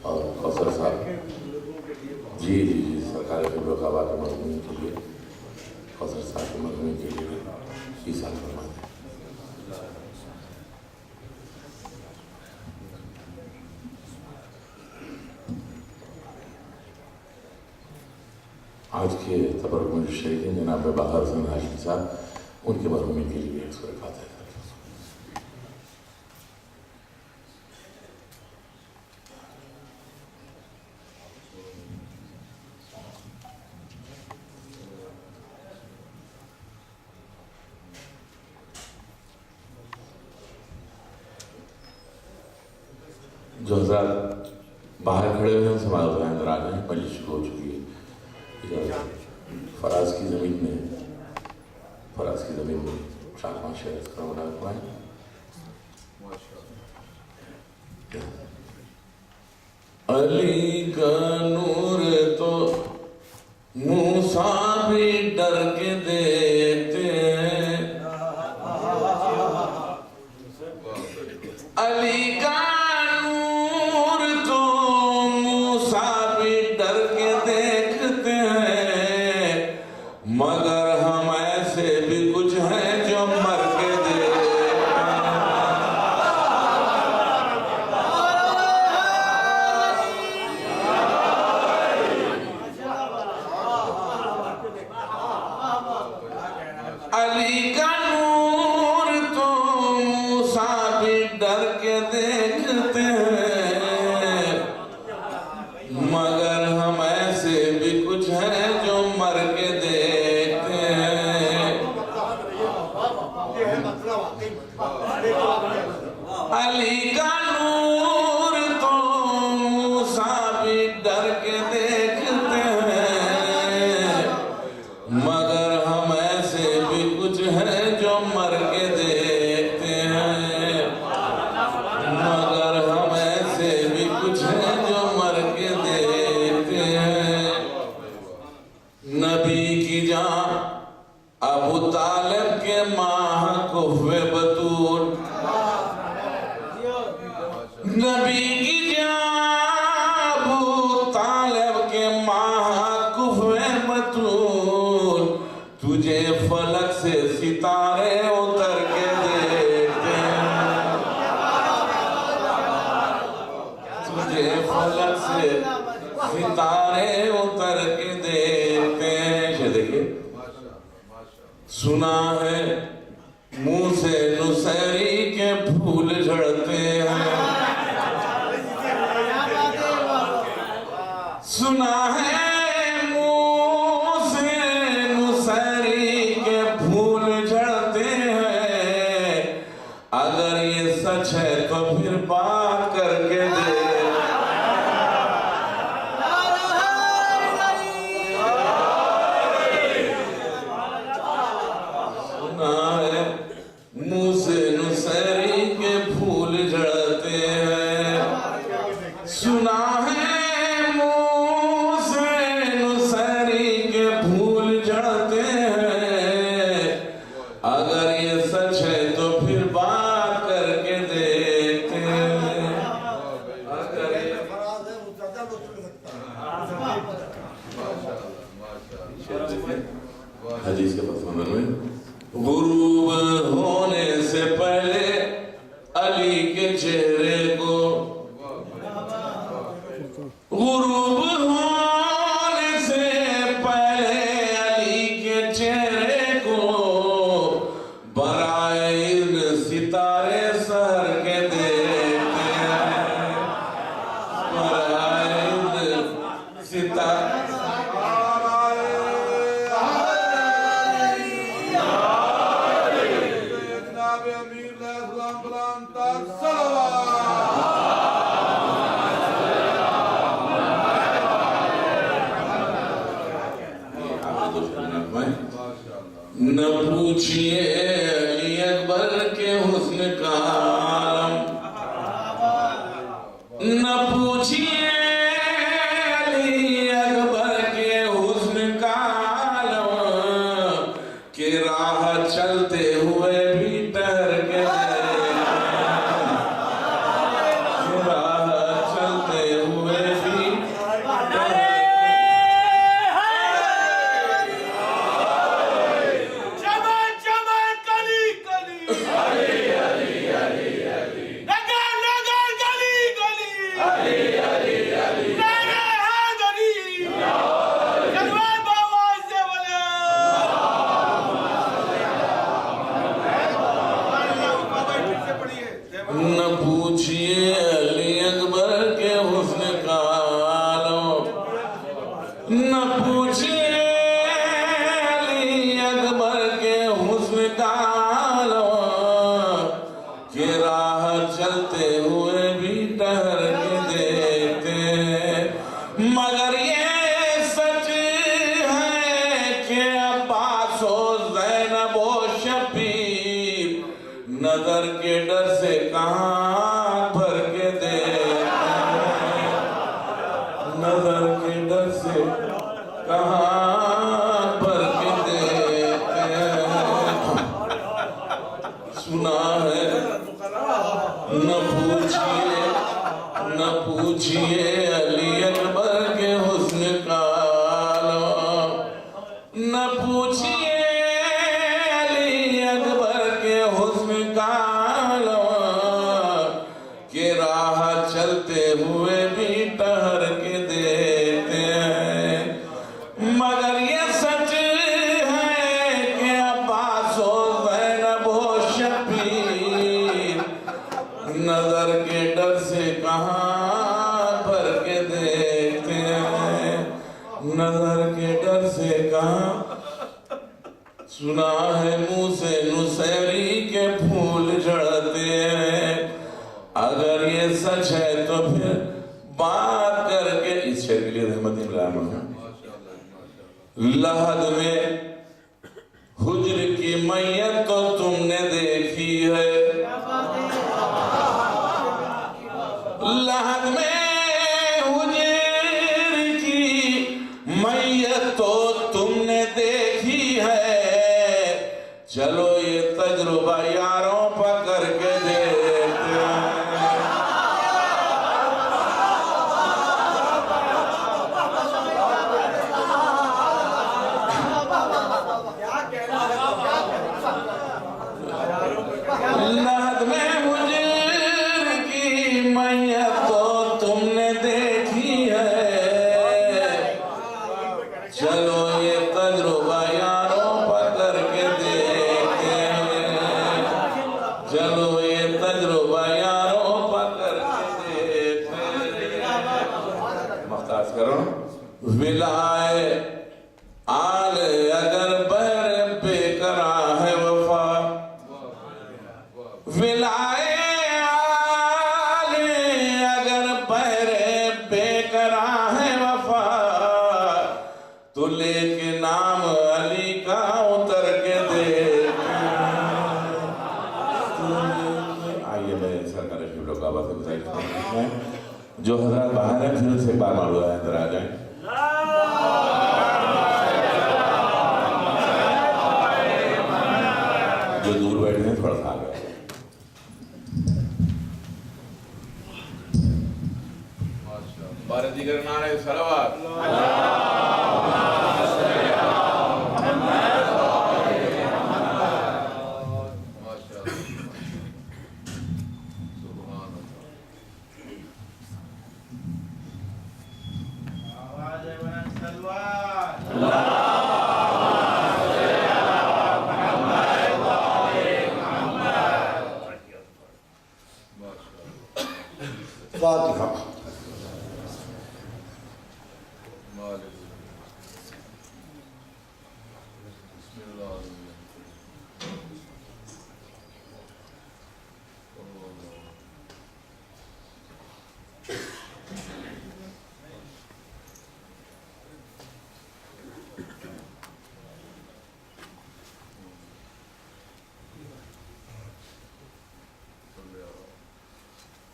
और कौसर साहब जी जी जी सरकार के लोकाबा के मजमून के लिए कौसर साहब के मजमून के लिए ईसा फरमा दें। आज के तबरुक शहीद जनाब बाहर हसन हाशिम साहब उनके मरहूमी के लिए एक सूरह फातिहा जो हज़रात बाहर खड़े हुए हैं उनसे हमारा तो अंदर आ गए हैं। मजलिस शुरू हो चुकी है। फराज की ज़मीन में 4-5 शेर करवाएं। अली का नूर तो मूसा भी डर के देते हैं। अली का नूर तो मूसा भी डर के देखते हैं, मगर हम ऐसे भी कुछ हैं जो मर के देखते अली का नूर तो मूसा भी डर के देखते हैं, मगर हम ऐसे भी कुछ हैं जो मर के देखते हैं। अली का नूर तो मूसा भी डर के देखते हैं, मगर हम ऐसे भी कुछ हैं जो मर के देखते हैं, मगर हम ऐसे भी कुछ हैं जो मर के देखते हैं। नबी की जान अबू तालिब के माह कुफ़े बतूल, नबी की जान अबू तालिब के माह कुफ़े बतूल, तुझे फलक से सितारे उतर के देखते हैं, तुझे फलक से सितारे उतर के देखते हैं। ये देखिए, सुना है मुंह से नुसैरी के फूल झड़ते हैं, सुना है मुंह से नुसैरी के फूल झड़ते हैं। अगर ये सच है तो फिर बात करके दे। मुंह से नुसैरी के फूल झड़ते हैं, सुना है मुंह से नुसैरी के फूल झड़ते हैं। अगर ये सच है तो फिर बात करके देखते हैं। अगर ये हदीस के पसंद में गुरूब होने से पहले अली के चेहरे को, गुरूब होने से पहले अली के चेहरे को, बराए सितारे सहर के देखते हैं, बराए सितारे न पूछिए अली अकबर के हुस्न का आलम, न पूछिए अली अकबर के हुस्न का आलम, कि राह चलते हुए भी ठहर के राह चलते हुए न पूछिए अली अकबर के हुस्न का, न पूछिए अली अकबर के हुस्न का, के राह चलते हुए भी ठहर के देखते हैं। मगर ये सच है कि अब्बास और ज़ैनब और शबीर नजर के डर से कहाँ भर के देखते हैं, नजर के डर से कहाँ। सुना है मुंह से नुसैरी के फूल झड़ते हैं, अगर ये सच है तो फिर बात करके। इस शेर के लिए रहमत लहद में हुज्र की मैयत तो तुमने देखी है, लहद में हुज्र की मैयत तो तुमने देखी है। चलो ये तजुर्बा यारों पर करके देखते हैं। लहद में हुज्र की मैयत तो तुमने देखी है। चलो ये तजुर्बा यारों पर करके देखते हैं, चलो ये तजुर्बा यारों पर करके देखते हैं। मुख्तार करो विलाए आल अगर बर बेकरा है वफा, विलाए आल अगर बर बेकरा है वफा, तो लेके नाम अली का उतर के देख। आइए मैं सरकार की लोग आवाज से बताइए जो हजरत बाहर है फिर से बार मालूम है अंदर आ जाए। जो दूर बैठे हैं थोड़ा सा आ गए। बारह दिगर नारे सलावत। फातिहा।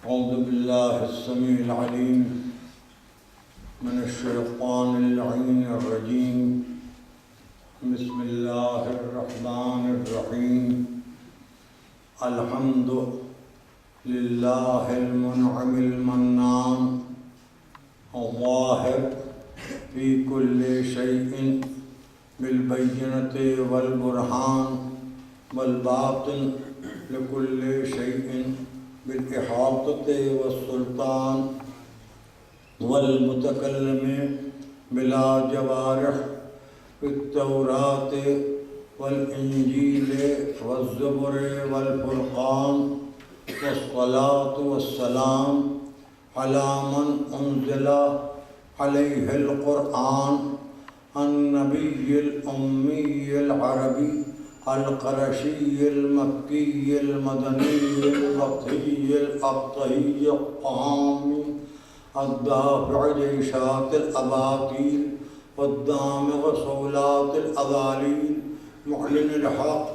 औज़ु बिल्लाहि अस्समीइल अलीम मिनश्शैतानिर रजीम। बिस्मिल्लाहिर रहमानिर रहीम। अल्हम्दु लिल्लाहिल मुनअमिल मन्नान ज़ाहिर फ़ी कुल्लि शैइन बिल बय्यनति वल बुरहान वल बातिन लिकुल्लि शैइन बिल-इहातति वस्सुल्तान वल मुतकल्लिम बिला जवारिह फित-तौरात वल इंजील वज़्ज़ुबुर वल फुरक़ान वस्सलातु वस्सलाम अला मन उन्ज़िला अलैहिल क़ुरआन अन-नबिय्यिल उम्मिय्यिल अरबी अल-क़ुरशिय्यिल मक्किय्यिल मदनिय्यिल बक़िय्यिल अक़्तय्यिल क़ामी अद-दाफ़िअ जैशातिल अबातील वद्दामिग़ सौलातिल अज़ालील मुअलिनिल हक़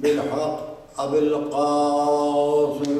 बिल हक़ अबिल क़ासिम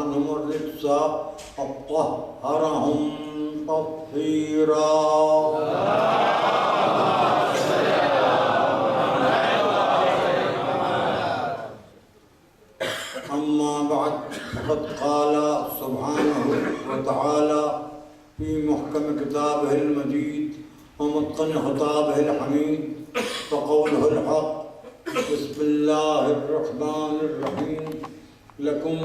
अन्हुम अर्रिज्स वत्तहरहुम तत्हीरा। अम्मा बाद फ़क़द क़ाल सुब्हानहु व तआला फ़ी मुहकम किताबिहिल मजीद व मुत्क़न ख़िताबिहिल हमीद फ़क़ौलुहुल हक़। बिस्मिल्लाहिर्रहमानिर्रहीम। लकुम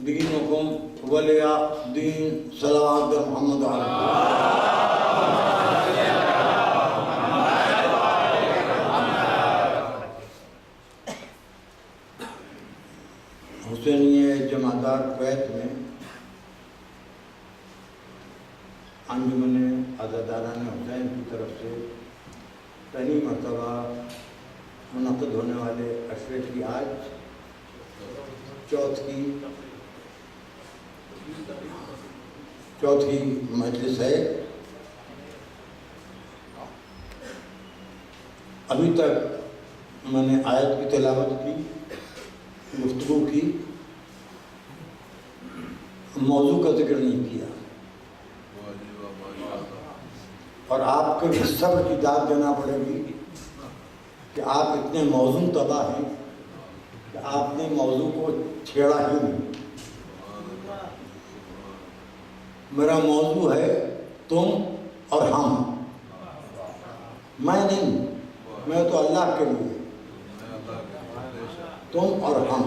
दीनुकुम वलिया दीन। सलावत मोहम्मद हुसैनिया जमादार कुवैत में अंजुमन आज़ादारान हुसैन की तरफ से पहली मरतबा मुनक़िद होने वाले अशरे की आज चौथी मजलिस है। अभी तक मैंने आयत की तिलावत की, गुफ्तगू की, मौजू का जिक्र नहीं किया और आपको सब्र की दाद देना पड़ेगी कि आप इतने मौजून तबाह हैं कि आपने मौजू को छेड़ा ही नहीं। मेरा मौजू है तुम और हम, मैं नहीं, मैं तो अल्लाह के लिए, तुम और हम।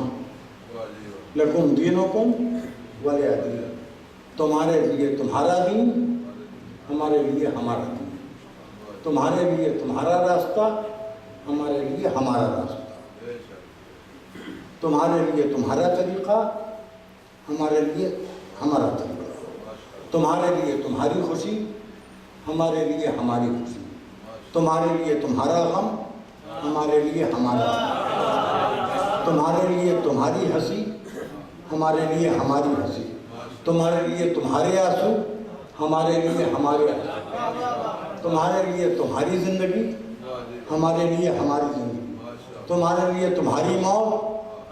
लकुम दीनुकुम वलिया दीन, तुम्हारे लिए तुम्हारा दीन, हमारे लिए हमारा दीन, तुम्हारे लिए तुम्हारा रास्ता, हमारे लिए हमारा रास्ता, तुम्हारे लिए तुम्हारा तरीक़ा, हमारे लिए हमारा तरीक़ा, तुम्हारे लिए तुम्हारी खुशी, हमारे लिए हमारी खुशी, तुम्हारे लिए तुम्हारा गम, हमारे लिए हमारा गम, तुम्हारे लिए तुम्हारी हंसी, हमारे लिए हमारी हंसी, तुम्हारे लिए तुम्हारे आंसू, हमारे लिए हमारे आंसू, तुम्हारे लिए तुम्हारी ज़िंदगी, हमारे लिए हमारी ज़िंदगी, तुम्हारे लिए तुम्हारी मौत,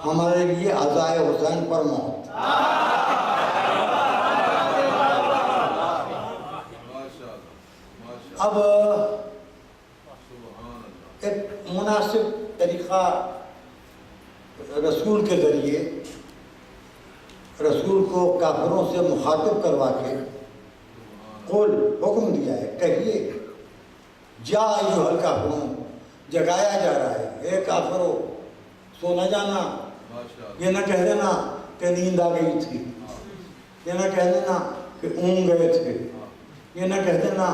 हमारे लिए अज़ाए हुसैन पर मौत। अब एक मुनासिब तरीक़ा रसूल के ज़रिए रसूल को काफिरों से मुखातिब करवा के कुल हुक्म दिया है, कहिए जा अय्युहल काफिरून, जगाया जा रहा है, हे काफिरों सो न जाना, ये न कह देना कि नींद आ गई थी, ये न कह देना कि ऊँग गए थे, ये न कह देना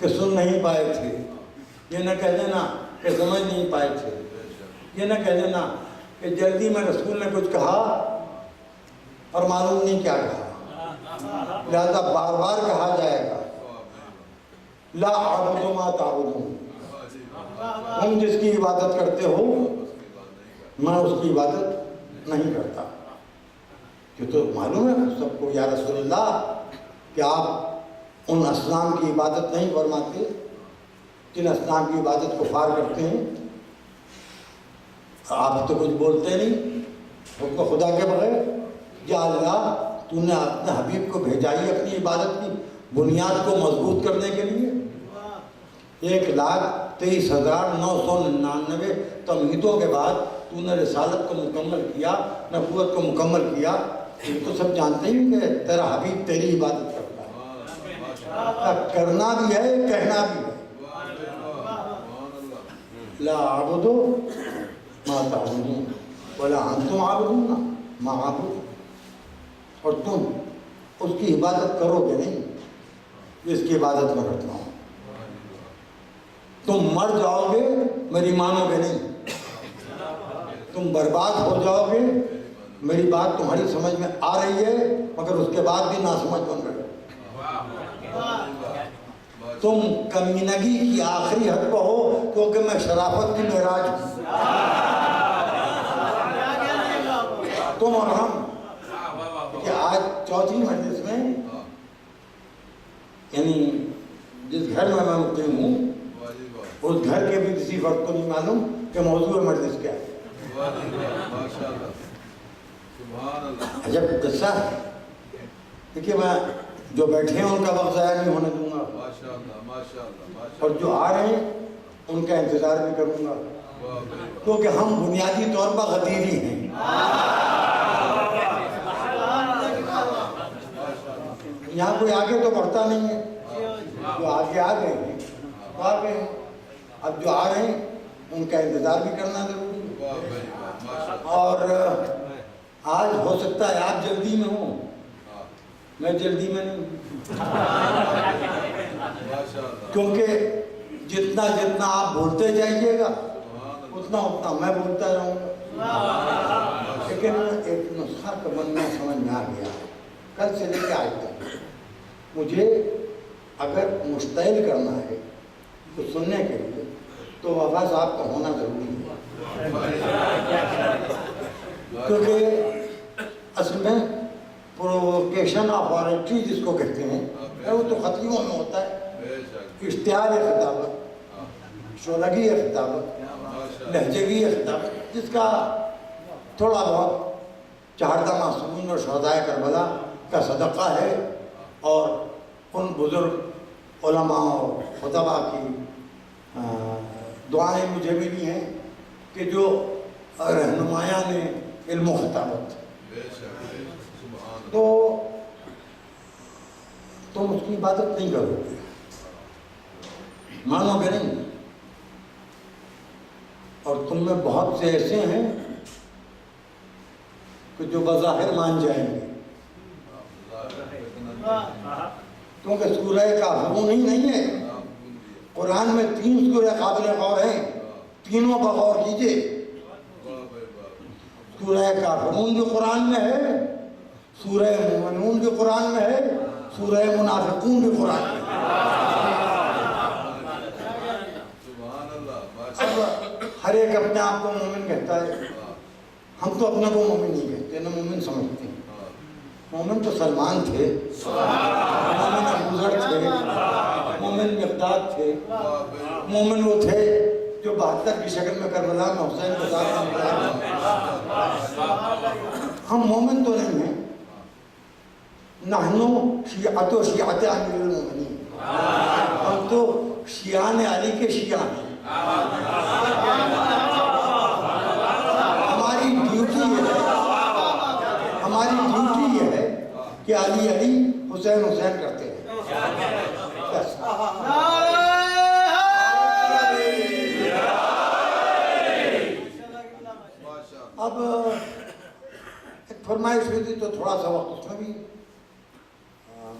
कि सुन नहीं पाए थे, ये न कह देना कि समझ नहीं पाए थे, ये न कह देना कि जल्दी में रसूल ने कुछ कहा और मालूम नहीं क्या कहा, लिहाजा बार बार कहा जाएगा ला अअबुदु मा तअबुदून, तुम जिसकी इबादत करते हो मैं उसकी इबादत नहीं करता। कि तो मालूम है सबको या रसूलल्लाह कि आप उन असनाम की इबादत नहीं फरमाते जिन असनाम की इबादत कुफार करते हैं। आप तो कुछ बोलते नहीं, उसको खुदा के बगैर। या अल्लाह तूने अपने हबीब को भेजा ही अपनी इबादत की बुनियाद को मजबूत करने के लिए। 1,23,999 तमहीदों के बाद तूने रिसालत को मुकम्मल किया, नबूवत को मुकम्मल किया। ये तो सब जानते ही कि तेरा हबीब तेरी इबादत करता है, करना भी है कहना भी है। ला अअबुदु मा तअबुदून वला अंतुम आबिदून मा अअबुदु, और तुम उसकी इबादत करोगे नहीं जिसकी इबादत मैं करता हूँ। तुम मर जाओगे मेरी मानोगे नहीं, तुम बर्बाद हो जाओगे, मेरी बात तुम्हारी समझ में आ रही है मगर उसके बाद भी नासमझ बन रहे हो। तुम कमीनगी की आखिरी हद पर हो क्योंकि मैं शराफत की मेराज हूँ। तुम और हम कि आज चौथी मजलिस में, यानी जिस घर में मैं मुक़ीम हूँ उस घर के भी किसी वक्त को नहीं मालूम कि मौजूद मजलिस क्या है। अजब किस्सा है। देखिए, मैं जो बैठे हैं उनका वक्त ज़ाया नहीं होने दूंगा, और जो आ रहे हैं उनका इंतज़ार भी करूंगा, क्योंकि हम बुनियादी तौर पर गदीरी हैं। यहाँ कोई आगे तो बढ़ता नहीं है, जो आगे आ गए हैं तो आ गए हैं। अब जो आ रहे हैं उनका इंतज़ार भी करना ज़रूरी है। और आज हो सकता है आप जल्दी में हो, मैं जल्दी में नहीं, क्योंकि जितना जितना आप बोलते जाइएगा उतना उतना मैं बोलता रहूँगा। लेकिन एक नुस्खा का मन में समझ में आ गया, कल से लेकर आज तक मुझे अगर मुश्तैल करना है तो सुनने के लिए तो वफा साहब का होना ज़रूरी है, क्योंकि असल में प्रोवोकेशन ऑफ ऑरेटरी जिसको कहते हैं वो तो खतरियों में होता है। इश्तिहार खिताबत, शोलगी खिताबत, लहजगी खिताबत, जिसका थोड़ा बहुत चाहता मासूमीन और शहदाए करबला का सदक़ा है, और उन बुज़ुर्ग उलमा और खुतबा की दुआएं मुझे मिली हैं कि जो रहनुमायां ने इल्म खिताबत, तो तुम उसकी इबादत नहीं करोगे, मानोगे नहीं। और तुम में बहुत से ऐसे हैं कि जो बज़ाहिर मान जाएंगे, क्योंकि सूरह काफ़िरून ही नहीं है, कुरान में 3 सूरह काबिल गौर हैं, तीनों पर गौर कीजिए। सूरह काफ़िरून भी कुरान में है, सूरह मोमिनून भी कुरान में है, सूरह मुनाफिकून भी कुरान में है। अब हर एक अपने आप को मोमिन कहता है, हम तो अपने को मोमिन नहीं कहते, ना मोमिन समझते हैं। मोमिन तो सलमान थे, मोमिन अबूज़र थे, मोमिन मिक़दाद थे, मोमिन वो थे जो 72 की शक्ल में करबला में हुसैन के साथ। हम मोमिन तो नहीं हैं, नहनु शियातो शियाते अमीरुल मोमिनीन, हम तो शियान अली के शिया हैं। हमारी ड्यूटी ये है कि अली अली हुसैन हुसैन करते हैं। अब एक फरमाइश हुई थी तो थोड़ा सा वक्त उसमें भी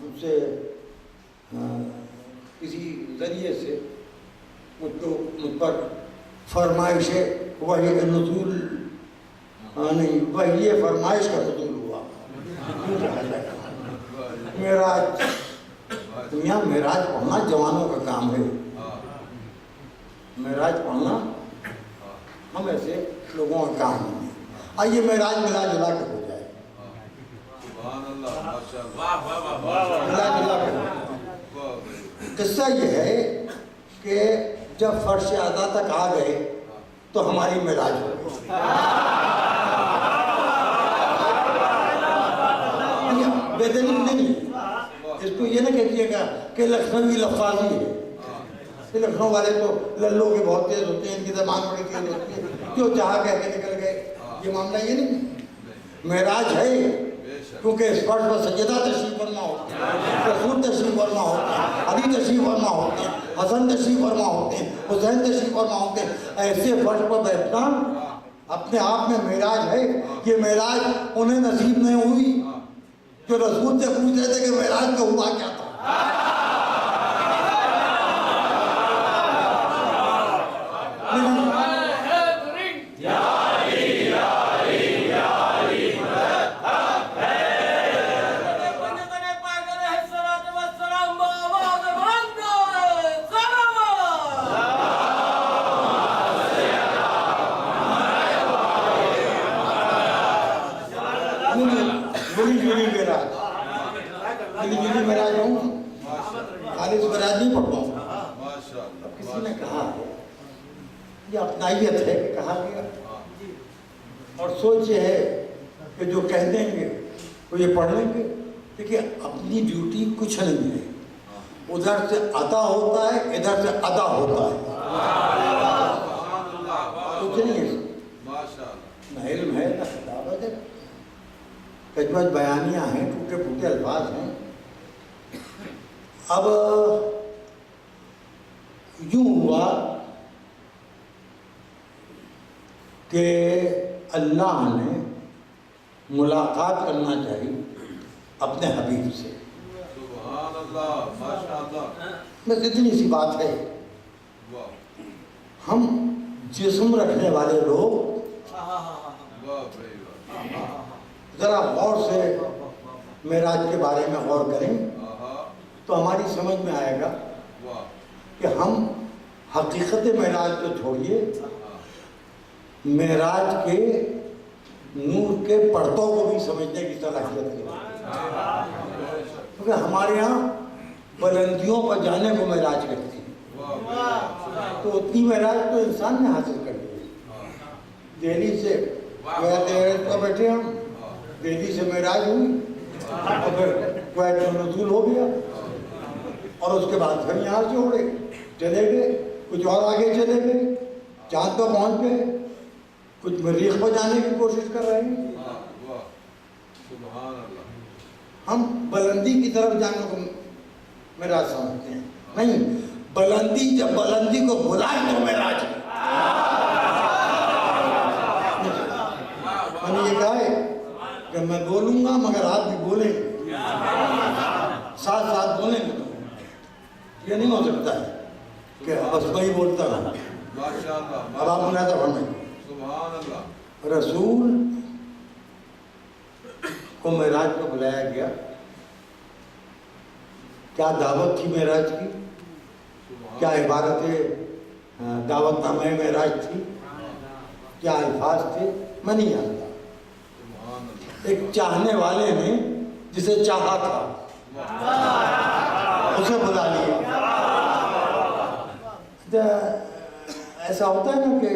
मुझसे किसी जरिए से मुझ पर फरमाइश वही नुज़ूल नहीं, वही ये फरमाइश का नुज़ूल हुआ। मेराज, दुनिया मेराज पढ़ना जवानों का काम है, मेराज पढ़ना हम ऐसे लोगों का काम नहीं है। आइए मेराज मिला जुला के हो जाए, मिला जुला के। किस्सा ये है कि जब फर्श आदा तक आ गए तो हमारी मेराज हो गई। बेदलील नहीं, इसको ये ना कहिएगा कि लखनवी लफाजी है, लखनऊ वाले तो लल्लों के बहुत तेज होते हैं, इनकी ज़बान बड़ी तेज होती है, जो चाह कह के निकल गए। ये मामला ये नहीं, मेराज है क्योंकि इस फर्श पर सैयदा तशरीफ फरमा होते हैं, रसूल तशरीफ फरमा होते हैं, अली तशरीफ फरमा होते हैं, हसन तशरीफ फरमा होते हैं, हुसैन तशरीफ फरमा होते हैं। ऐसे फर्श पर बैठना अपने आप में मेराज है। ये मेराज उन्हें नसीब नहीं हुई जो रसूल से पूछ रहे थे कि मेराज का हुआ क्या था। अपनाइयत है कि कहा गया, और सोच ये है कि जो कह देंगे वो ये पढ़ लेंगे। देखिए अपनी ड्यूटी कुछ नहीं है, उधर से अदा होता है, इधर से अदा होता है, कुछ नहीं है। ना इल्म है ना खिताबत है, कजमत बयानियाँ हैं, टूटे फूटे अल्फाज हैं। अब यूं हुआ कि अल्लाह ने मुलाकात करना चाहिए अपने हबीब से। सुभान अल्लाह, माशाअल्लाह। बस इतनी सी बात है। हम जिस्म रखने वाले लोग जरा गौर से मेराज के बारे में गौर करें तो हमारी समझ में आएगा कि हम हकीकत मेराज को छोड़िए, मेराज के नूर के पर्दों को भी समझने की सलाहियत है। क्योंकि हमारे यहाँ बुलंदियों पर जाने को मेराज कहते हैं, तो उतनी मेराज तो इंसान ने हासिल कर ली। दिल्ली से तो बैठे हम, दिल्ली से मेराज हुई और फिर क्वैत में नज़ूल हो गया और उसके बाद फिर यहाँ से उड़े चले गए, कुछ और आगे चले गए, चांद पर पहुँच गए, कुछ मरीख पर जाने की कोशिश कर रहे हैं। हम बुलंदी की तरफ जाने को मेराज समझते हैं, नहीं, बुलंदी जब बुलंदी को बुलाए तो मेराज है। मैंने ये कहा है कि मैं बोलूंगा मगर आप भी बोलेंगे, साथ साथ बोलेंगे, तो ये नहीं हो सकता है कि बस मैं ही बोलता हूँ। अब आप मुनाज़ा फरमाइए। रसूल को मेराज को बुलाया गया, क्या दावत थी मेराज की, क्या इबारतें दावतनामे मेराज थी, क्या अल्फाज थे, मैं नहीं जानता। एक चाहने वाले ने जिसे चाहा था उसे बुला लिया। ऐसा होता है ना कि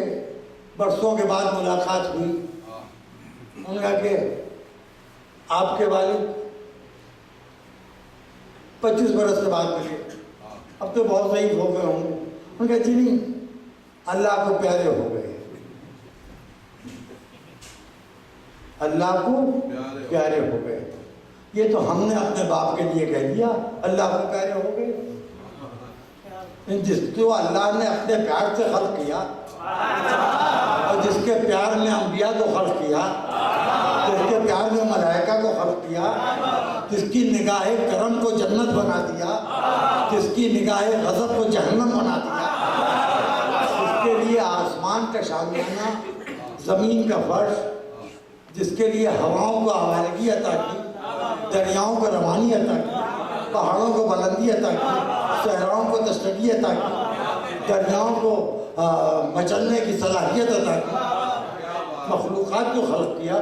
बरसों के बाद मुलाकात हुई, उन्होंने कहा कि आपके वालिद 25 बरस के बाद मिले, अब तो बहुत सही हो गए होंगे। उन्होंने कहा जी नहीं, अल्लाह को प्यारे हो गए, अल्लाह को प्यारे हो गए। ये तो हमने अपने बाप के लिए कह दिया, अल्लाह को प्यारे हो गए। जिसको अल्लाह ने अपने प्यार से खल्क किया और जिसके प्यार में अंबिया को खल्क किया, जिसके प्यार में मलाइका को खल्क किया, जिसकी निगाह करम को जन्नत बना दिया, जिसकी निगाह गज़ब को जहन्नम बना दिया, जिसके लिए आसमान का शामियाना, ज़मीन का फर्श, जिसके लिए हवाओं को आवारगी अता की, दरियाओं को रवानी अता की, पहाड़ों को बुलंदी अता की, सहराओं को तस्तगी अता की, दरियाओं को मचलने की सलाहियत अता की, मखलूक़ात को खल्क़ किया।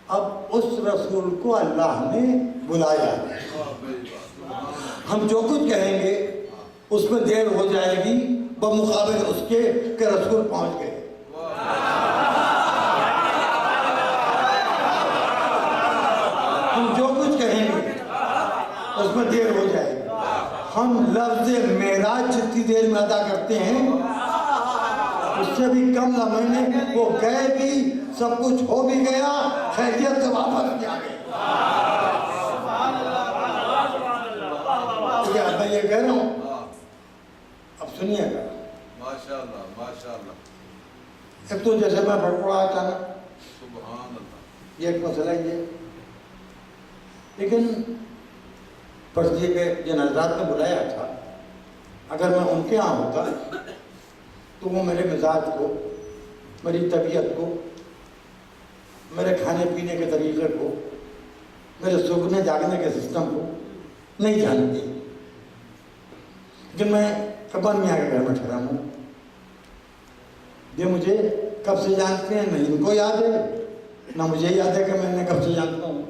अब उस रसूल को अल्लाह ने बुलाया। हम जो कुछ कहेंगे उसमें देर हो जाएगी बमुकाबिल उसके कि रसूल पहुँच गए। हम जो कुछ कहेंगे उसमें देर हो जाएगी। हम लफ्ज़ मेराज जितनी देर में अदा करते हैं उससे भी कम लम्हे में वो गए भी, सब कुछ हो भी गया, खैरियत से वापस भी आ गए। क्या मैं ये कह रहा हूँ, अब सुनिएगा। माशाअल्लाह, माशाअल्लाह। एक तो जैसे मैं बड़बड़ा अचानक, ये एक मसला ही है, लेकिन पर्दे के जिन हज़रात ने बुलाया था, अगर मैं उनके यहाँ होता तो वो मेरे मिजाज को, मेरी तबीयत को, मेरे खाने पीने के तरीक़े को, मेरे सोने जागने के सिस्टम को नहीं जानती। लेकिन मैं कब्र मियाँ के घर में ठहरा हूँ, ये मुझे कब से जानते हैं, न इनको याद है ना मुझे याद है कि मैंने कब से जानता हूँ।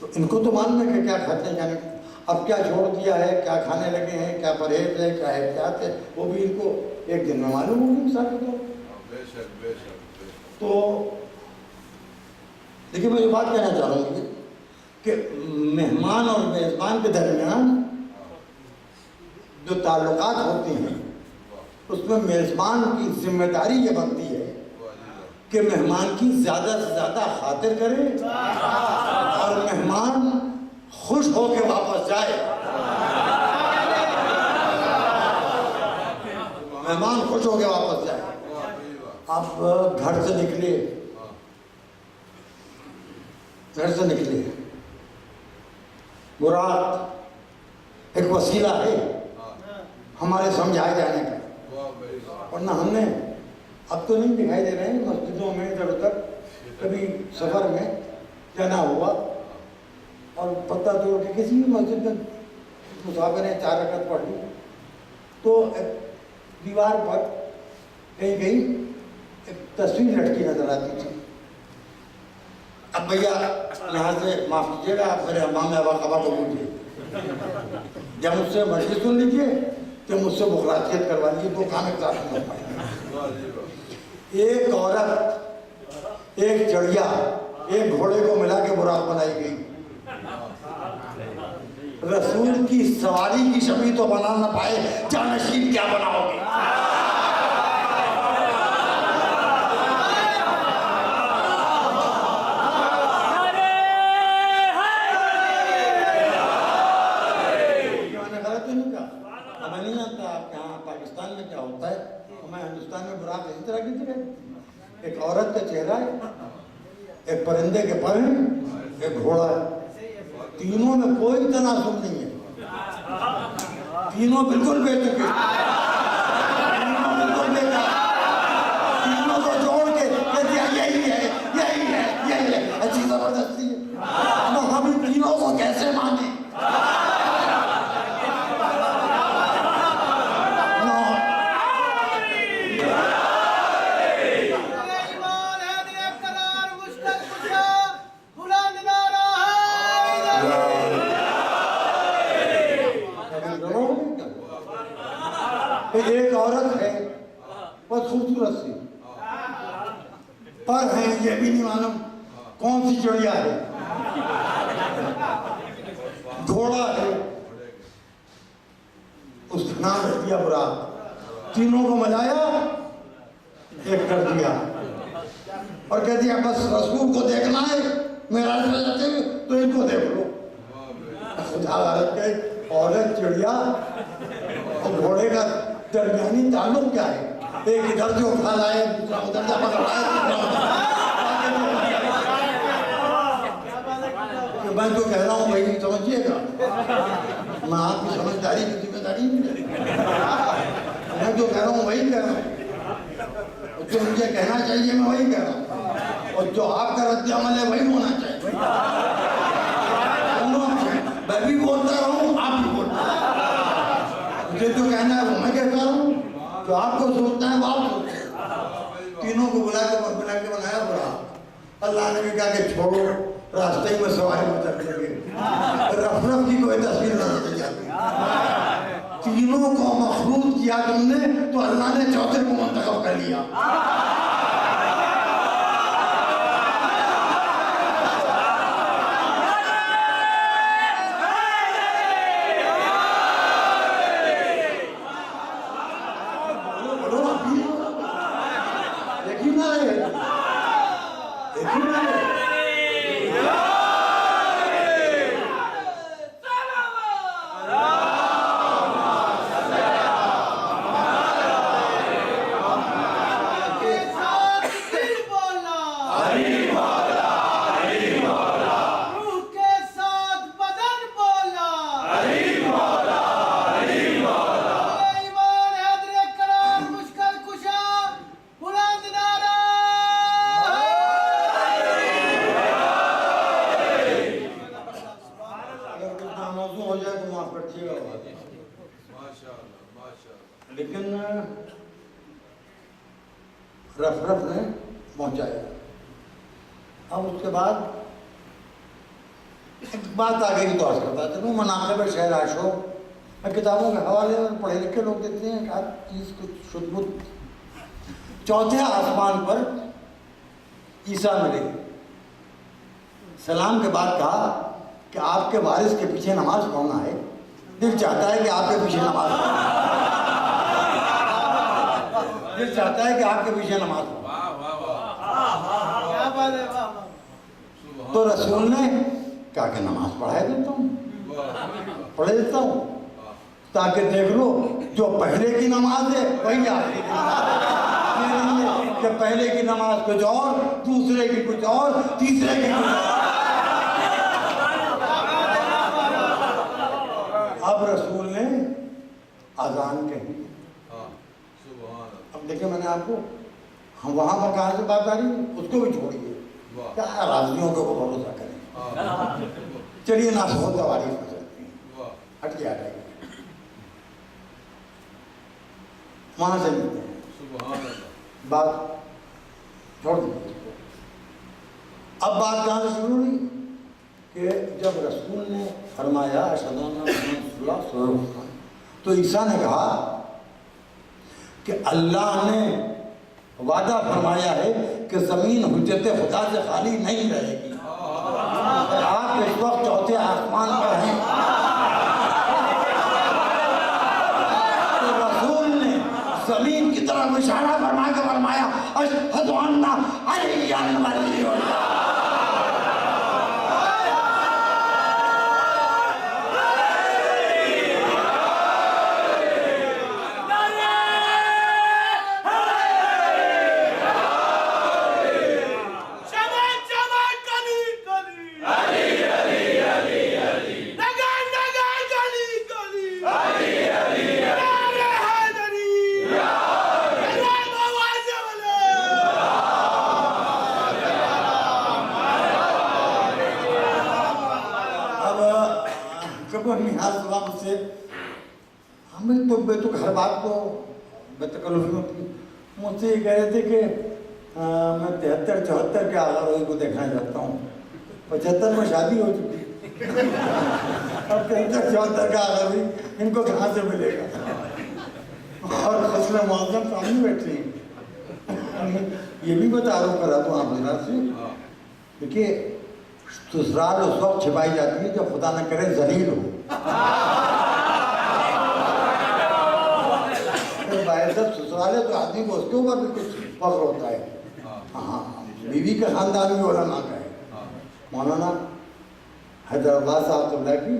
तो इनको तो मालूम है कि क्या खाते हैं, क्या अब क्या छोड़ दिया है, क्या खाने लगे हैं, क्या परहेज है, क्या एहतियात है, वो भी इनको एक दिन में मालूम होगी सारे। तो देखिए मैं ये बात कहना चाह रहा हूँ कि मेहमान और मेज़बान के दरमियान जो ताल्लुकात होते हैं उसमें मेज़बान की जिम्मेदारी ये बनती है कि मेहमान की ज़्यादा से ज़्यादा खातिर करे और मेहमान खुश होकर वापस जाए। मेहमान खुश होकर वापस जाए। आप घर से निकले बुरात एक वसीला है हमारे समझाए जाने का, वरना हमने अब तो नहीं दिखाई दे रहे हैं मस्जिदों में इधर उधर, कभी सफर में जाना हुआ और पत्ता तोड़ के किसी भी मस्जिद में मुसाफिर ने 4 रकात पढ़ ली तो दीवार पर कहीं कहीं एक तस्वीर लटकी नजर आती थी। अब भैया यहाँ से माफ कीजिएगा, आप मेरे अम्मा में अबा को पूछिए, जब मुझसे मर्जी सुन लीजिए तो मुझसे मुखरातियत करवा लीजिए, 2 काम एक साथ नहीं हो पाए। एक औरत, एक चिड़िया, एक घोड़े को मिला के बुराक बनाई गई। रसूल की सवारी की छवि तो बना ना पाए, जानशीन क्या बनाओगे? पाकिस्तान में क्या होता है, हमारे हिंदुस्तान में बुराक इसी तरह की थी। एक औरत का चेहरा है, एक परिंदे के पर हैं, एक घोड़ा है, तीनों में कोई तनासुब नहीं है, तीनों बिल्कुल बेतुके, तीनों को जोड़ के यही है, अच्छी जबरदस्ती है। तो हम इन तीनों को कैसे माने? एक औरत है बहुत खूबसूरत सी, पर है ये भी नहीं मालूम कौन सी चिड़िया है, घोड़ा है, उसका नाम रख दिया बुराक। तीनों को मिलाया, एक कर दिया और कह दिया बस रसूल को देखना है, मेरा जाते हुए तो इनको देख लो। औरत चिड़िया और घोड़े का दरमियानी ताल्लुक क्या है? एक इधर से उठा लाए, दूसरा उधर से पकड़ लाए, मैं जो कह रहा हूँ भाई समझिएगा, मैं आपकी समझदारी की जिम्मेदारी नहीं ले, मैं जो कह रहा हूँ वही कह रहा हूँ, जो मुझे कहना चाहिए मैं वही कह रहा हूँ, और जो आपका रद्द-ए-अमल है वही होना चाहिए। मैं भी बोलता रहूँ, आप भी बोलते रहो, मुझे जो कहना है वो मैं कहता हूँ, जो आपको सोचना है वो आप सोचते। तीनों को बुला के बनाया बुरा। अल्लाह ने भी कहा कि छोड़ो, रास्ते में सवारी में चल लगे, रफ की कोई तस्वीर नजर नहीं आती। तीनों को मखलूत किया तुमने तो अल्लाह ने चौथे को मुंतखब कर लिया। लेकिन रफ ने पहुंचाया। अब उसके बाद एक बात आ गई तो करता था, मनाक़िब शहर आशो किताबों के हवाले में पढ़े लिखे लोग देते हैं हर चीज़ कुछ शुद्ध। चौथे आसमान पर ईसा मिले, सलाम के बाद कहा कि आपके वारिस के पीछे नमाज कौन आए? दिल चाहता है कि आपके पीछे नमाज पढ़े। दिल चाहता है कि आपके पीछे नमाज पढ़े। तो रसूल ने कहा कि नमाज पढ़ाया देता हूँ, पढ़े देता हूँ, ताकि देख लो जो पहले की नमाज है वही आखिरी की नमाज है। ये नहीं है कि पहले की नमाज कुछ और, दूसरे की कुछ और, तीसरे की कुछ और। अब रसूल ने अजान कही। अब देखिए मैंने आपको, हम वहां पर कहाँ से बात आ रही है, उसको भी छोड़िए, क्या राजियों के ऊपर भरोसा करें। चलिए ना सो दवारी हो सकती है, हट गया है वहां से मिलते हैं, बात छोड़ दीजिए। अब बात कहाँ से शुरू हुई कि जब रसूल ने फरमाया अशहदु अन्ना मुहम्मदन रसूलुल्लाह, तो ईसा ने कहा कि अल्लाह ने वादा फरमाया है कि जमीन हुज्जत खुदा से खाली नहीं रहेगी। आप इस वक्त चौथे आसमान पर हैं। तो रसूल ने जमीन की तरफ इशारा फरमा के फरमाया अशहदु अन्ना अलिय्यन वलियुल्लाह। हमें तो हर बात को बेतकल्लुफ़ी होती। मुझसे ये कह रहे थे कि मैं 73-74 के आगाज़ को देखना चाहता हूँ। 75 में शादी हो चुकी, अब 73-74 का आगाज़ इनको कहाँ से मिलेगा? और फसलें मौसम सामने बैठी हैं। ये भी बता रहा हूँ, करा दूँ आप जरा से। देखिए ससुराल उस वक्त छिपाई जाती है जब खुदा न करे जलील हो। ससुराल है तो आदमी को उसके ऊपर भी कुछ फख्र होता है। हाँ, बीवी का खानदान भी उलमा का है। मौलाना हैदराबाद साहब तबला की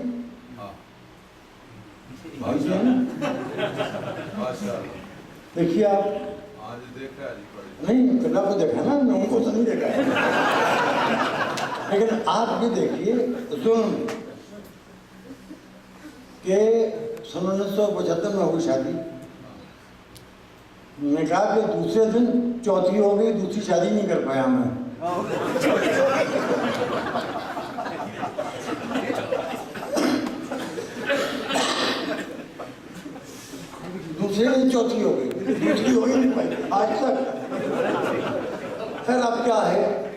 देखिए आप, नहीं कला को देखा ना, मैं उनको तो नहीं देखा है। लेकिन आप ये देखिए जुल्म के 1975 में हुई शादी, मैंने कहा कि दूसरे दिन चौथी हो गई, दूसरी शादी नहीं कर पाया मैं। दूसरे दिन चौथी हो गई, दूसरी हो नहीं पाई आज तक। फिर अब क्या है,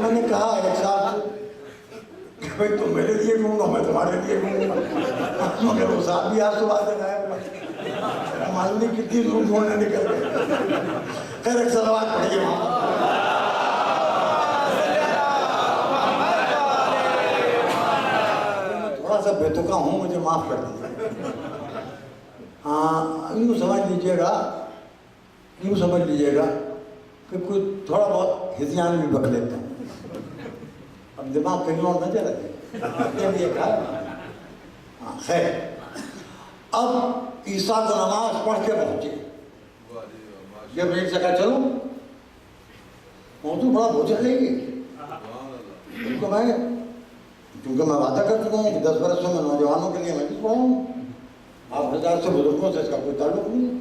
मैंने कहा एक साहब से भाई तुम मेरे लिए घूमूंगा, मैं तुम्हारे लिए घूमूंगा, मगर वो साहब भी आज सुबह से गायब, मालूम नहीं कितनी दूर ढूंढने निकल गए। फिर एक सलवात पढ़िए वहां। थोड़ा सा बेतुका हूं, मुझे माफ कर दीजिए। हाँ, यूँ समझ लीजिएगा कि कुछ थोड़ा बहुत हिज़ियान भी बक लेता हूँ। अब दिमाग कहीं और न चला जाए। हाँ खैर, अब ईसा को नमाज पढ़ के पहुंचे। जब रेट से कहा चलो पहुंचू, बड़ा भोजन लेंगे उनको। मैं क्योंकि मैं वादा कर चुका हूँ कि 10 बरस में मैं नौजवानों के लिए मजलिस पढ़ाऊँ। आप हजार से बुजुर्गों से इसका कोई ताल्लुक नहीं है।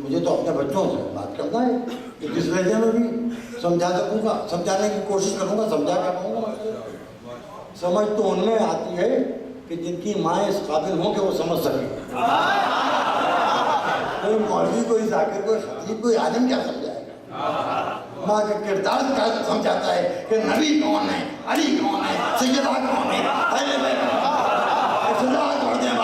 मुझे तो अपने बच्चों से बात करना है कि जिस लहजे में भी समझा सकूँगा, समझाने की कोशिश करूँगा, समझा कर पाऊँगा। समझ तो उनमें आती है कि जिनकी माँ इस काबिल हो कि वो समझ सके। कोई मौलवी, कोई जाकिर, कोई खतीब, कोई आलिम क्या समझाएगा? माँ का किरदार क्या समझाता है कि नबी कौन है, अली कौन है, सैयदा कौन है, अहले बैत पढ़ दे बात।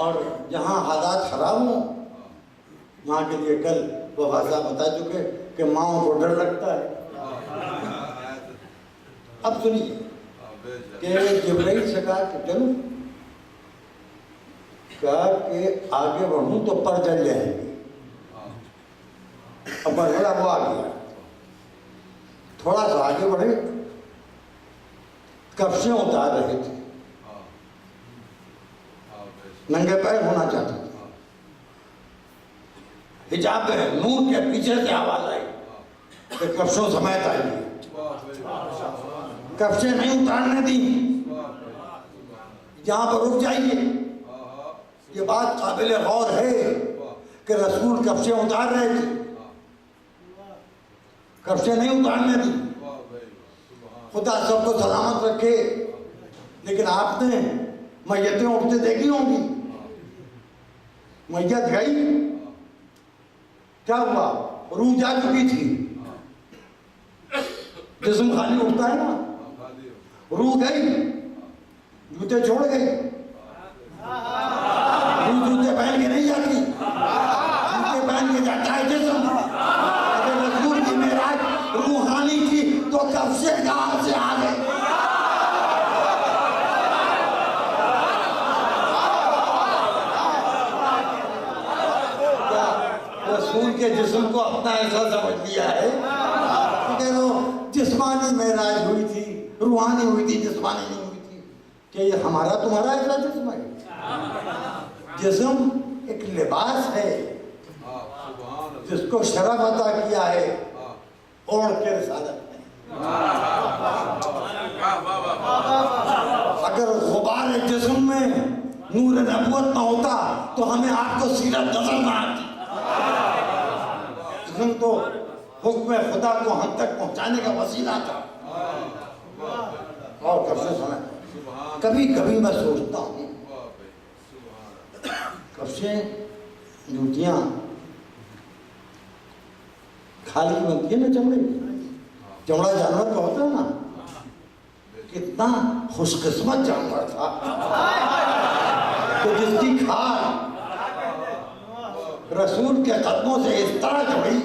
और जहाँ हालात खराब माँ के लिए कल बाबा साहब बता चुके कि माँओं को डर लगता है। अब सुनिए कि जिब्राइल से कहा कि चलो, कहा कि आगे बढ़ूं तो पर जल जाएंगे। अब बढ़ा वो आ गया, थोड़ा सा आगे बढ़े, कब्जें उतार रहे थे, नंगे पैर होना चाहते थे, हिजाब में नूर के पीछे से आवाज आई कि कब्जों समेत आइए। कब्जे नहीं उतारने दी, यहां पर रुक जाइए। ये बात काबिल गौर है कि रसूल कब्जे उतार रहे थे, कब्जे नहीं उतारने दी। खुदा सबको सलामत रखे। लेकिन आपने मैयतें उठते देखी होंगी, मैयत गई, क्या हुआ, रूह जा चुकी थी, जिस्म खाली उठता है ना, रूह गई, जूते छोड़ गए। रूह जूते पहन के नहीं जाती, जूते पहन के जाता है जिस्म। अगर रसूल की मेराज रूहानी थी तो कब से कहां से आ गए। रसूल के जिस्म को अपना ऐसा समझ लिया है कि जिस्मानी मेराज हुई थी, रूहानी हुई थी, जिस्मानी नहीं हुई थी। क्या ये हमारा तुम्हारा ऐसा जिस्म है? जिस्म एक लिबास है जिसको शरफ अता किया है ओढ़ के रिसालत में। अगर गुबार जिस्म में नूर नबूवत न होता तो हमें आपको सीरत नजर न आती। जिस्म तो हुक्म खुदा को हम तक पहुंचाने का वसीला था। और कब से सुना, कभी कभी मैं सोचता हूँ, कब से जूतियां खाली बनती है ना, चमड़ा जानवर का होता है ना, कितना खुशकिस्मत जानवर था तो जिसकी खाल रसूल के कदमों से इस तरह जुड़ी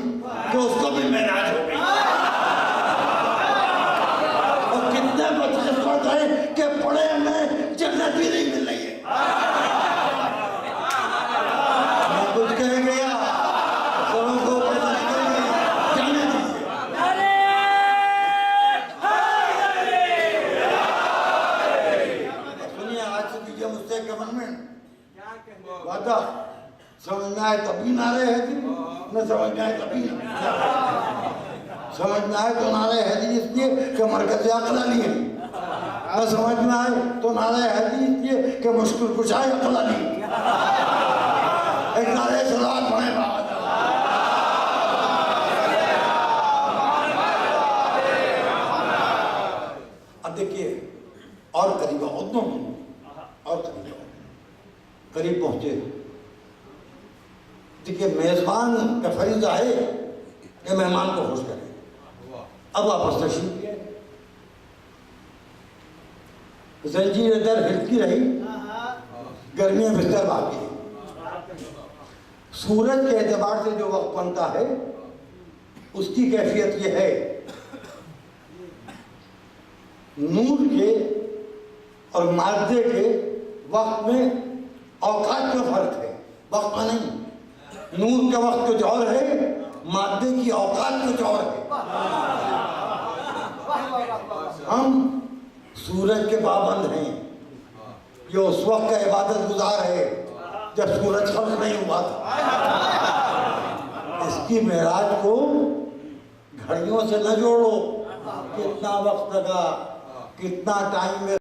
कि उसको भी मेराज हो गई। और कितने बदकिस्मत है कि पड़े में जन्नत भी नहीं मिल रही है। मैं कुछ कह गया, सबों को पता नहीं, जाने दीजिए। सुनिए, आज से दीजिए मुझसे कमेंटमेंट, वादा समझ में आए तभी नारे है जी, न समझ में आए तभी। समझ में आए तो नारे है जी इसलिए कि मरकज़ अक़ल अली है, न समझ में आए तो नारे है जी इसलिए कि मुश्किल कुशा अक़ल अली। एक नारे सलात पढ़े बाबा। अब देखिए और करीब और करीब पहुंचे। देखिए मेजबान का फरीज़ा है कि मेहमान को खुश करें। अब वापस तशरीफ किए, जंजीर दर हिलती रही, गर्मियां बिस्तर बाकी। सूरज के एतबार से जो वक्त बनता है उसकी कैफियत यह है, नूर के और मादे के वक्त में औकात में फर्क है, वक्त में नहीं। नूर का वक्त कुछ और है, मादे की औकात कुछ और है। हम सूरज के पाबंद हैं, ये उस वक्त का इबादत गुजार है जब सूरज खल्क नहीं हुआ था। इसकी मेराज को घड़ियों से न जोड़ो, कितना वक्त लगा, कितना टाइम